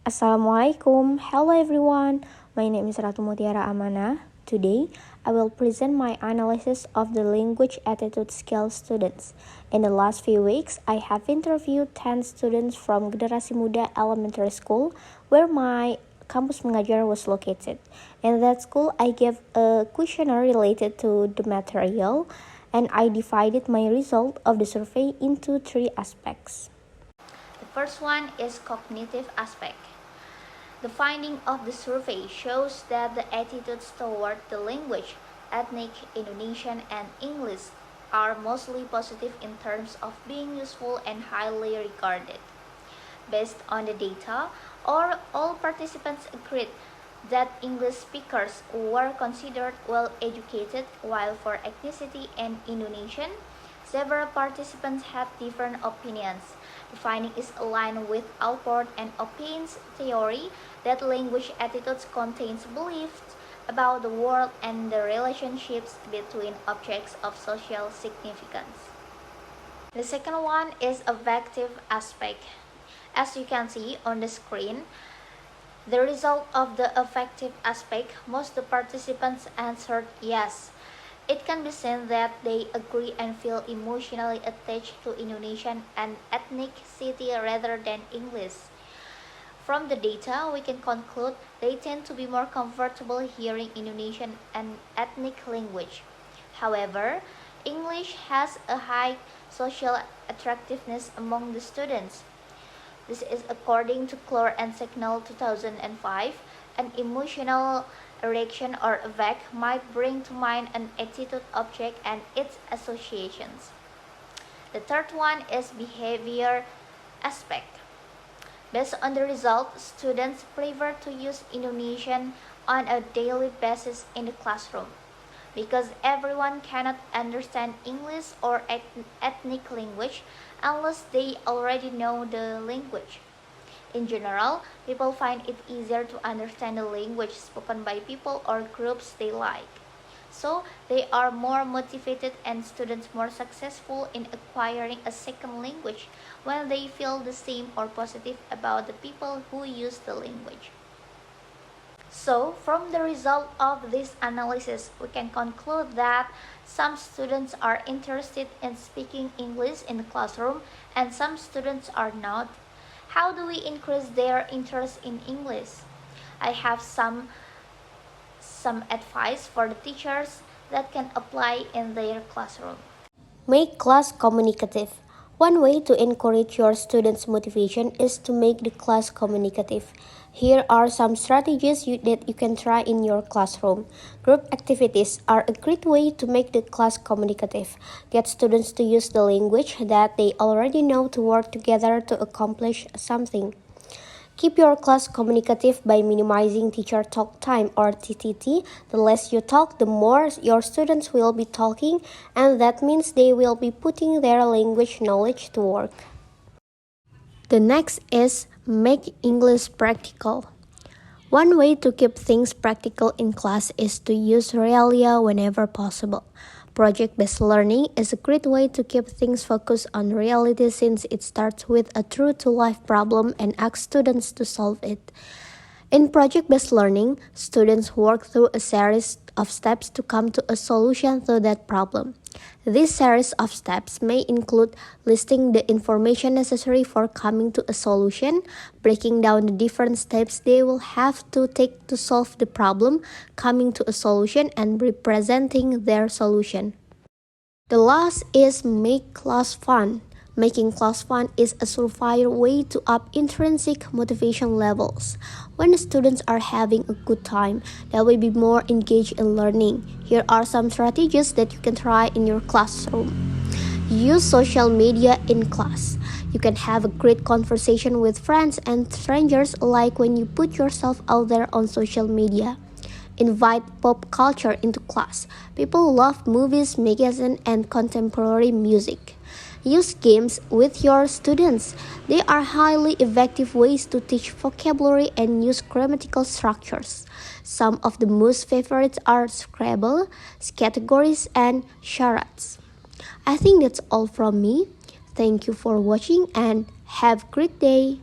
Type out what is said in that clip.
Assalamualaikum. Hello everyone. My name is Ratu Mutiara Amanah. Today, I will present my analysis of the language attitude skill students. In the last few weeks, I have interviewed 10 students from Generasi Muda Elementary School, where my campus mengajar was located. In that school, I gave a questionnaire related to the material, and I divided my result of the survey into 3 aspects. The first one is cognitive aspect. The finding of the survey shows that the attitudes toward the language, ethnic, Indonesian, and English are mostly positive in terms of being useful and highly regarded. Based on the data, all participants agreed that English speakers were considered well-educated, while for ethnicity and Indonesian, several participants had different opinions. The finding is aligned with Alport and Opin's theory that language attitudes contains beliefs about the world and the relationships between objects of social significance. The second one is affective aspect. As you can see on the screen, the result of the affective aspect, most of the participants answered yes. It can be seen that they agree and feel emotionally attached to Indonesian and ethnicity rather than English. From the data, we can conclude they tend to be more comfortable hearing Indonesian and ethnic language. However, English has a high social attractiveness among the students. This is according to Clore and Signal 2005, an emotional reaction or affect might bring to mind an attitude object and its associations. The third one is behavior aspect. Based on the result, students prefer to use Indonesian on a daily basis in the classroom because everyone cannot understand English or ethnic language unless they already know the language. In general, people find it easier to understand the language spoken by people or groups they like. So, they are more motivated and students more successful in acquiring a second language when they feel the same or positive about the people who use the language. So, from the result of this analysis, we can conclude that some students are interested in speaking English in the classroom and some students are not. How do we increase their interest in English? I have some advice for the teachers that can apply in their classroom. Make class communicative. One way to encourage your students' motivation is to make the class communicative. Here are some strategies that you can try in your classroom. Group activities are a great way to make the class communicative. Get students to use the language that they already know to work together to accomplish something. Keep your class communicative by minimizing teacher talk time or TTT. The less you talk, the more your students will be talking, and that means they will be putting their language knowledge to work. The next is make English practical. One way to keep things practical in class is to use realia whenever possible. Project-based learning is a great way to keep things focused on reality since it starts with a true-to-life problem and asks students to solve it. In project-based learning, students work through a series of steps to come to a solution to that problem. This series of steps may include listing the information necessary for coming to a solution, breaking down the different steps they will have to take to solve the problem, coming to a solution, and representing their solution. The last is make class fun. Making class fun is a surefire way to up intrinsic motivation levels. When the students are having a good time, they will be more engaged in learning. Here are some strategies that you can try in your classroom. Use social media in class. You can have a great conversation with friends and strangers like when you put yourself out there on social media. Invite pop culture into class. People love movies, magazines, and contemporary music. Use games with your students. They are highly effective ways to teach vocabulary and use grammatical structures. Some of the most favorites are Scrabble, categories, and charades. I think that's all from me. Thank you for watching and have a great day.